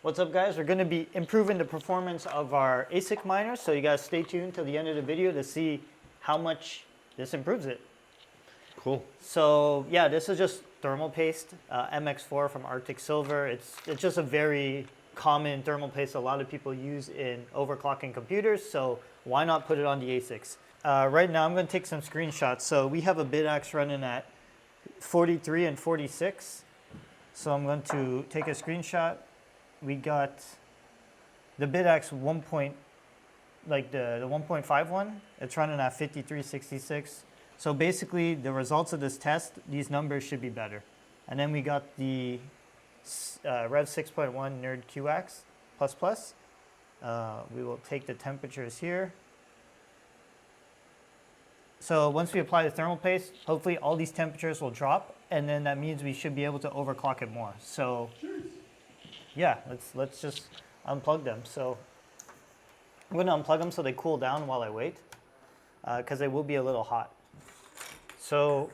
What's up, guys? We're going to be improving the performance of our ASIC miners, so you guys stay tuned till the end of the video to see how much this improves it. Cool. So yeah, this is just thermal paste, MX4 from Arctic Silver. It's just a very common thermal paste a lot of people use in overclocking computers, so why not put it on the ASICs? Right now I'm going to take some screenshots. So we have a BitAxe running at 43 and 46. So I'm going to take a screenshot. We got the BitAxe the 1.51. It's running at 5366. So basically, the results of this test, these numbers should be better. And then we got the Rev 6.1 NerdQaxe++. We will take the temperatures here. So once we apply the thermal paste, hopefully all these temperatures will drop, and then that means we should be able to overclock it more. So yeah, let's just unplug them. So I'm going to unplug them so they cool down while I wait, because they will be a little hot. So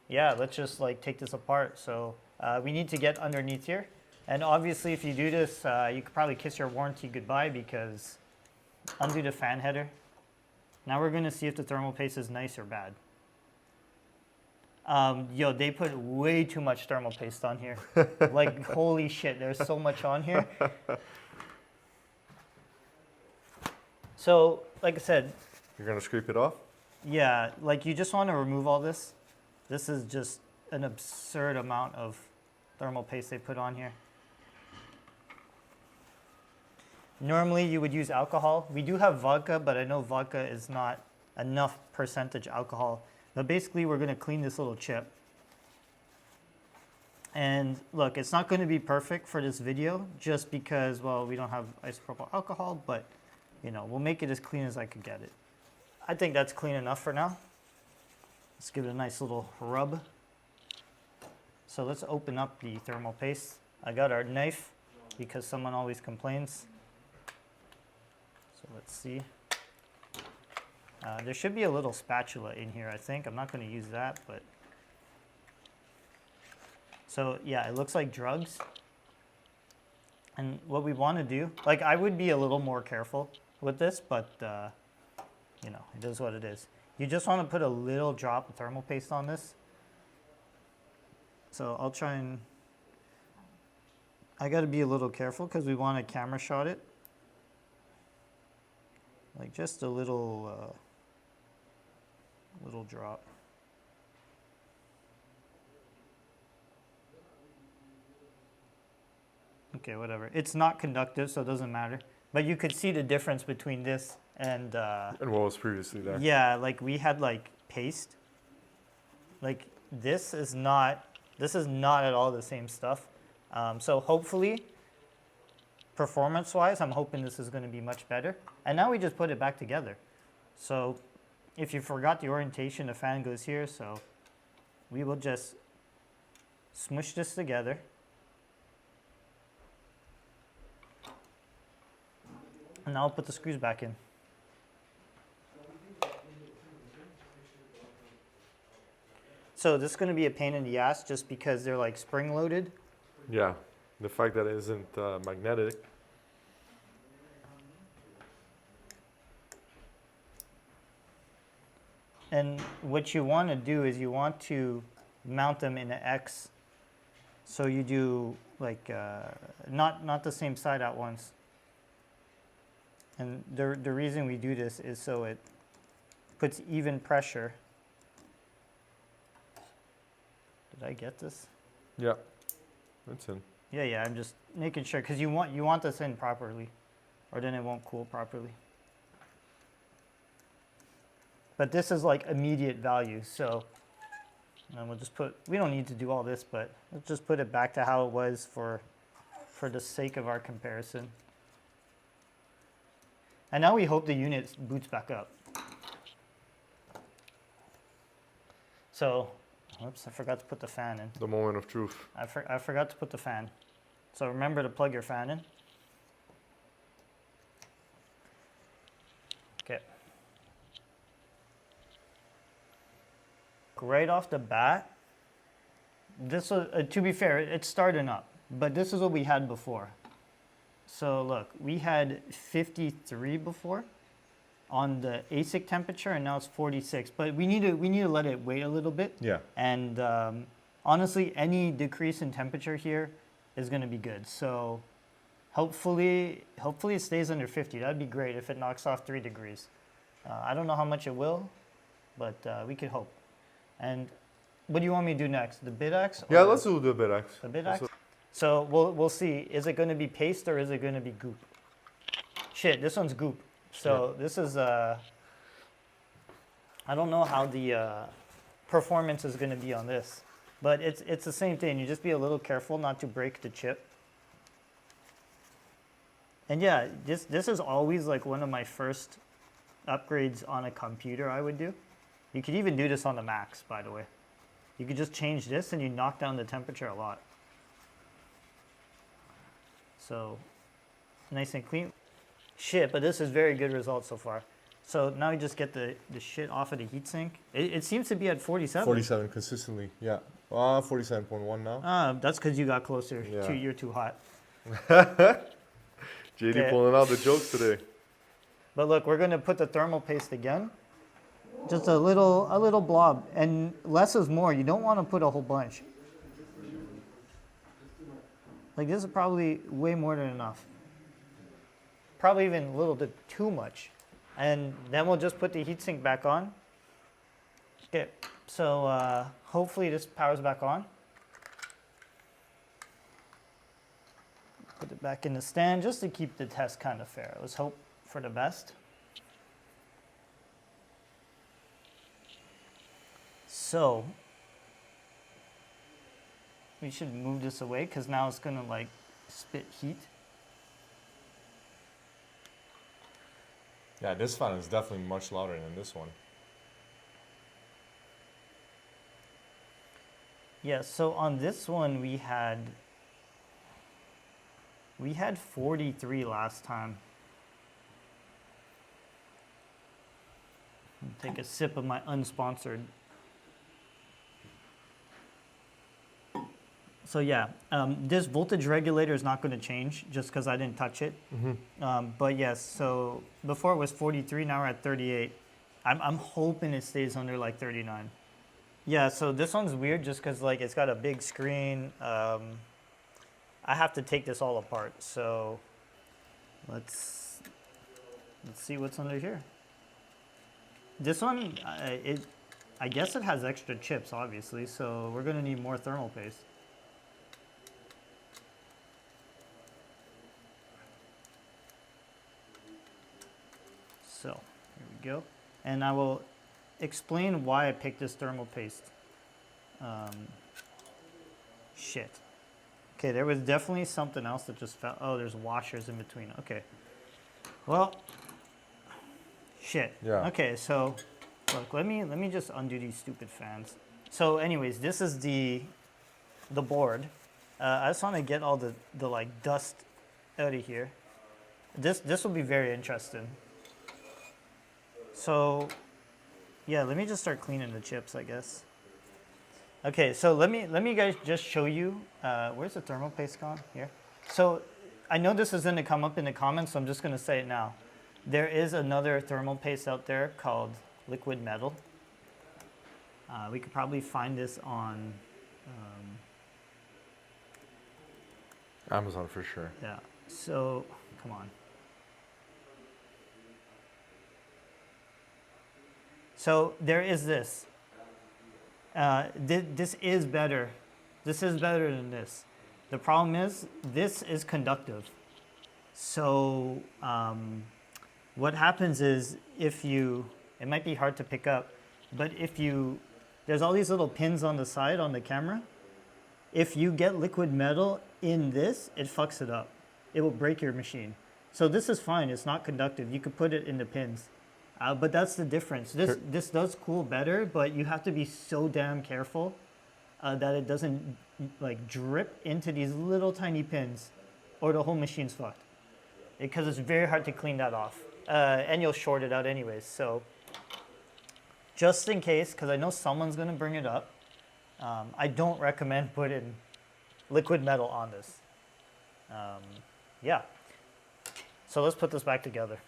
yeah, let's just take this apart. So we need to get underneath here. And obviously if you do this, you could probably kiss your warranty goodbye, because undo the fan header. Now we're going to see if the thermal paste is nice or bad. Yo, they put way too much thermal paste on here. Like, holy shit, there's so much on here. So, like I said. You're going to scrape it off? Yeah, you just want to remove all this. This is just an absurd amount of thermal paste they put on here. Normally you would use alcohol. We do have vodka, but I know vodka is not enough percentage alcohol. But basically we're going to clean this little chip. And look, it's not going to be perfect for this video just because, well, we don't have isopropyl alcohol, but we'll make it as clean as I could get it. I think that's clean enough for now. Let's give it a nice little rub. So let's open up the thermal paste. I got our knife because someone always complains. So let's see. There should be a little spatula in here, I think. I'm not going to use that, but. So yeah, it looks like drugs. And what we want to do, I would be a little more careful with this, but it is what it is. You just want to put a little drop of thermal paste on this. So I'll try and, I got to be a little careful because we want to camera shot it. Just a little drop. Okay, whatever. It's not conductive, so it doesn't matter. But you could see the difference between this and what was previously there. Yeah, we had paste. This is not at all the same stuff. So hopefully, performance-wise, I'm hoping this is going to be much better. And now we just put it back together. So if you forgot the orientation, the fan goes here. So we will just smush this together. And now I'll put the screws back in. So this is going to be a pain in the ass just because they're spring-loaded. Yeah, the fact that it isn't magnetic. And what you want to do is you want to mount them in an X. So you do not the same side at once. And the reason we do this is so it puts even pressure. Did I get this? Yeah, that's in. Yeah, I'm just making sure because you want this in properly, or then it won't cool properly. But this is immediate value, so and we'll just we don't need to do all this, but let's just put it back to how it was for the sake of our comparison. And now we hope the unit boots back up. So, oops, I forgot to put the fan in. The moment of truth. I forgot to put the fan. So remember to plug your fan in. Okay. Right off the bat, this was, to be fair, it's starting up, but this is what we had before. So look, we had 53 before on the ASIC temperature, and now it's 46. But we need to let it wait a little bit. Yeah. And honestly, any decrease in temperature here is going to be good. So hopefully it stays under 50. That'd be great if it knocks off 3 degrees. I don't know how much it will, but we could hope. And what do you want me to do next? The BitX? Yeah, let's do the BitX. The BitX? So we'll see. Is it going to be paste or is it going to be goop? Shit, this one's goop. So this is, I don't know how the performance is going to be on this, but it's the same thing. You just be a little careful not to break the chip. And yeah, this is always like one of my first upgrades on a computer I would do. You could even do this on the Macs, by the way. You could just change this and you knock down the temperature a lot. So nice and clean. Shit, but this is very good results so far. So now you just get the shit off of the heatsink. It seems to be at 47. 47 consistently, yeah. 47.1 now. That's because you got closer. Yeah. You're too hot. JD Okay. pulling out the jokes today. But look, we're going to put the thermal paste again. Just a little blob. And less is more. You don't want to put a whole bunch. Like this is probably way more than enough. Probably even a little bit too much. And then we'll just put the heatsink back on. Okay, so hopefully this powers back on. Put it back in the stand just to keep the test kind of fair. Let's hope for the best. So we should move this away because now it's gonna like spit heat. Yeah, this fan is definitely much louder than this one. Yeah, so on this one we had 43 last time. Take a sip of my unsponsored. So yeah, this voltage regulator is not going to change just because I didn't touch it. But yes, so before it was 43, now we're at 38. I'm hoping it stays under like 39. Yeah, so this one's weird just because like it's got a big screen. I have to take this all apart. So let's see what's under here. This one, I guess it has extra chips, obviously. So we're gonna need more thermal paste. So here we go. And I will explain why I picked this thermal paste. Shit. Okay, there was definitely something else that just fell. Oh, there's washers in between. Okay. Well, shit. Yeah. Okay, so look, let me just undo these stupid fans. So anyways, this is the board. I just want to get all the like dust out of here. This will be very interesting. So, yeah, let me just start cleaning the chips, I guess. Okay, so let me guys just show you. Where's the thermal paste gone? Here. So, I know this is going to come up in the comments, so I'm just going to say it now. There is another thermal paste out there called liquid metal. We could probably find this on Amazon for sure. yeah. So, come on. So there is this. This is better. This is better than this. The problem is this is conductive. So what happens is if you, it might be hard to pick up, but if you, there's all these little pins on the side on the camera. If you get liquid metal in this, it fucks it up. It will break your machine. So this is fine. It's not conductive. You could put it in the pins. But that's the difference. This does cool better, but you have to be so damn careful that it doesn't like drip into these little tiny pins, or the whole machine's fucked. Because it's very hard to clean that off, and you'll short it out anyways. So just in case, because I know someone's gonna bring it up, I don't recommend putting liquid metal on this. Yeah. So let's put this back together.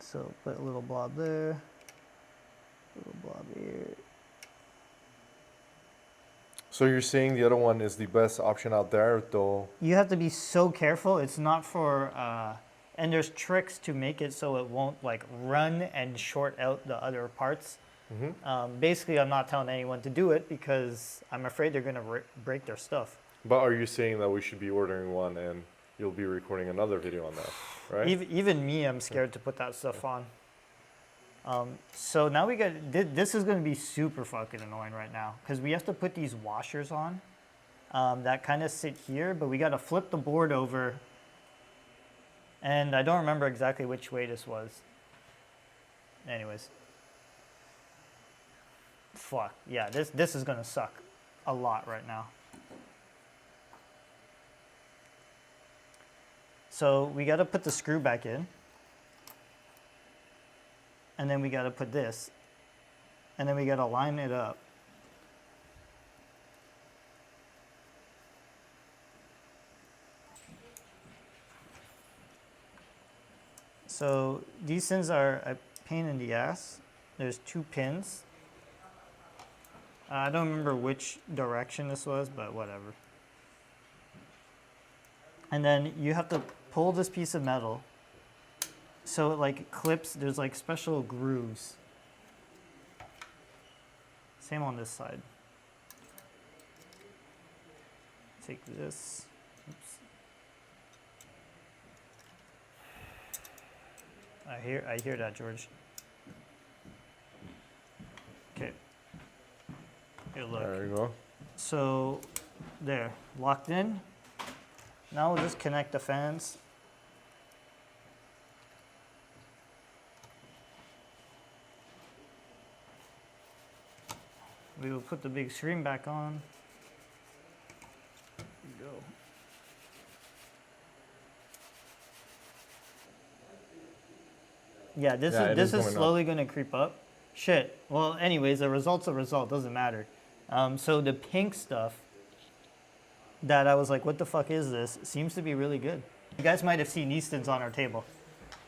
So put a little blob there, a little blob here. So you're saying the other one is the best option out there, though? You have to be so careful. It's not for, and there's tricks to make it so it won't like run and short out the other parts. Basically, I'm not telling anyone to do it because I'm afraid they're gonna break their stuff. But are you saying that we should be ordering one and you'll be recording another video on that, right? Even me, I'm scared to put that stuff on. So now we got, this is gonna be super fucking annoying right now because we have to put these washers on that kind of sit here, but we gotta flip the board over. And I don't remember exactly which way this was. Anyways. Fuck, yeah, this is gonna suck a lot right now. So we gotta put the screw back in. And then we gotta put this. And then we gotta line it up. So these things are a pain in the ass. There's 2 pins. I don't remember which direction this was, but whatever. And then you have to pull this piece of metal so it like clips. There's like special grooves. Same on this side. Take this. Oops. I hear that, George. Okay. Here, look. There you go. So, there, locked in. Now we'll just connect the fans. We will put the big screen back on. There you go. Yeah, this is slowly going to creep up. Shit. Well, anyways, the result's a result. Doesn't matter. So the pink stuff that I was like, what the fuck is this? Seems to be really good. You guys might have seen these things on our table.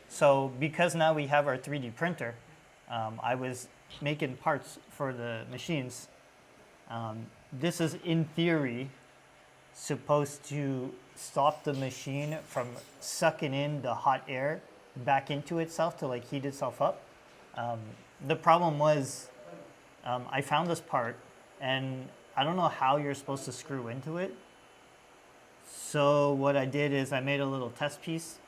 So because now we have our 3D printer, I was making parts for the machines. This is in theory supposed to stop the machine from sucking in the hot air back into itself to like heat itself up. The problem was I found this part and I don't know how you're supposed to screw into it. So what I did is I made a little test piece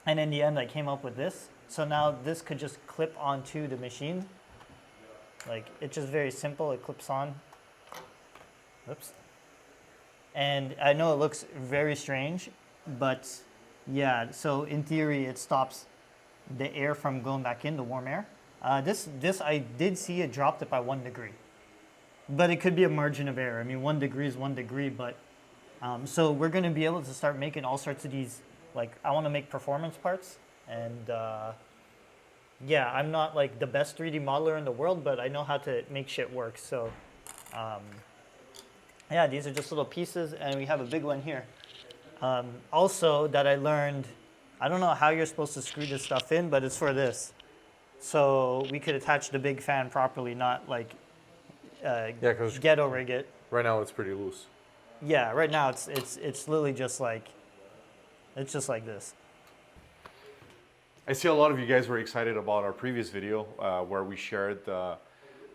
and in the end I came up with this. So now this could just clip onto the machine. Like it's just very simple, it clips on. Oops. And I know it looks very strange, but yeah, so in theory it stops the air from going back in, the warm air. This I did see it dropped it by 1 degree. But it could be a margin of error. I mean, 1 degree is 1 degree, but so we're going to be able to start making all sorts of these, like I want to make performance parts. And yeah, I'm not like the best 3D modeler in the world, but I know how to make shit work. So yeah, these are just little pieces and we have a big one here. Also that I learned, I don't know how you're supposed to screw this stuff in, but it's for this. So we could attach the big fan properly, not like ghetto rig it. Right now it's pretty loose. Yeah, right now it's literally just like, it's just like this. I see a lot of you guys were excited about our previous video where we shared the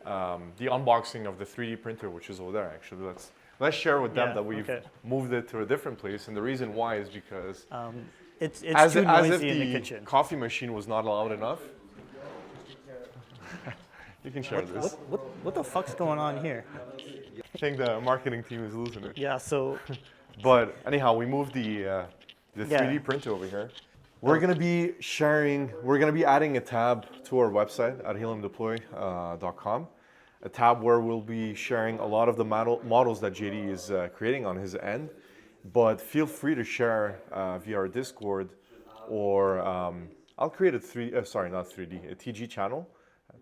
unboxing of the 3D printer, which is over there actually. Let's share with them that we've moved it to a different place, and the reason why is because it's too noisy in the kitchen. Coffee machine was not loud enough. You can share this. What the fuck's going on here? I think the marketing team is losing it. Yeah, so. But anyhow, we moved the 3D printer over here. We're gonna be adding a tab to our website at HeliumDeploy.com. A tab where we'll be sharing a lot of the models that JD is creating on his end. But feel free to share via our Discord, or I'll create a TG channel,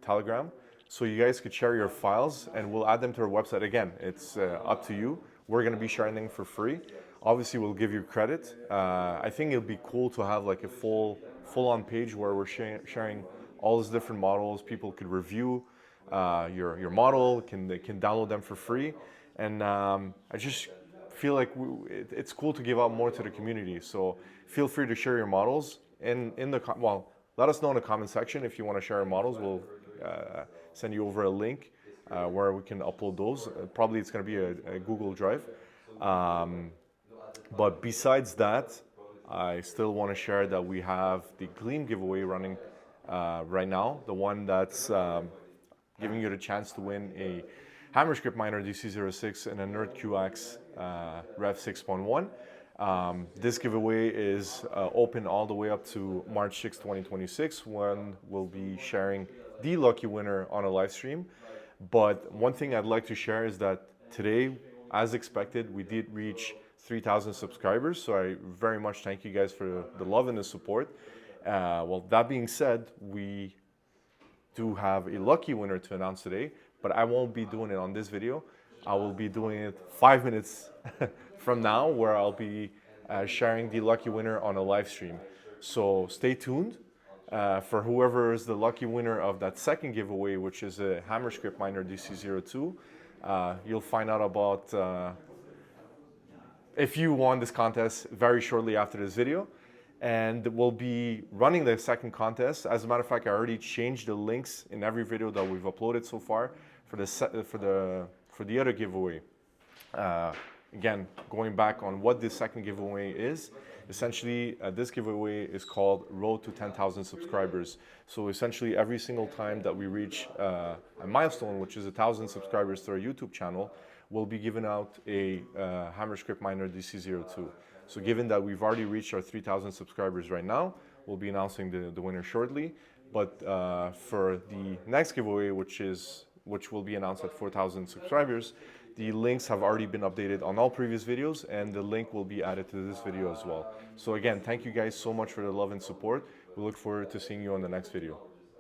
Telegram, so you guys could share your files and we'll add them to our website. Again, it's up to you. We're going to be sharing them for free. Obviously, we'll give you credit. I think it'll be cool to have like a full-on page where we're sharing all these different models. People could review your model, they can download them for free. And I just feel like it's cool to give out more to the community. So feel free to share your models let us know in the comment section if you want to share your models. We'll send you over a link where we can upload those. Probably it's going to be a Google Drive. But besides that, I still want to share that we have the Gleam giveaway running right now. The one that's giving you the chance to win a Scrypt miner DC06 and a NerdQaxe Rev 6.1. This giveaway is open all the way up to March 6, 2026, when we'll be sharing the lucky winner on a live stream. But one thing I'd like to share is that today, as expected, we did reach 3,000 subscribers. So I very much thank you guys for the love and the support. Well, that being said, we do have a lucky winner to announce today, but I won't be doing it on this video. I will be doing it 5 minutes from now, where I'll be sharing the lucky winner on a live stream. So stay tuned for whoever is the lucky winner of that second giveaway, which is a Scrypt miner DC02. You'll find out about if you won this contest very shortly after this video. And we'll be running the second contest. As a matter of fact, I already changed the links in every video that we've uploaded so far for the other giveaway. Again, going back on what this second giveaway is, essentially this giveaway is called Road to 10,000 subscribers. So essentially every single time that we reach a milestone, which is 1,000 subscribers to our YouTube channel, we'll be giving out a Scrypt miner DC02. So given that we've already reached our 3,000 subscribers right now, we'll be announcing the winner shortly. But for the next giveaway, which will be announced at 4,000 subscribers, the links have already been updated on all previous videos, and the link will be added to this video as well. So again, thank you guys so much for the love and support. We look forward to seeing you on the next video.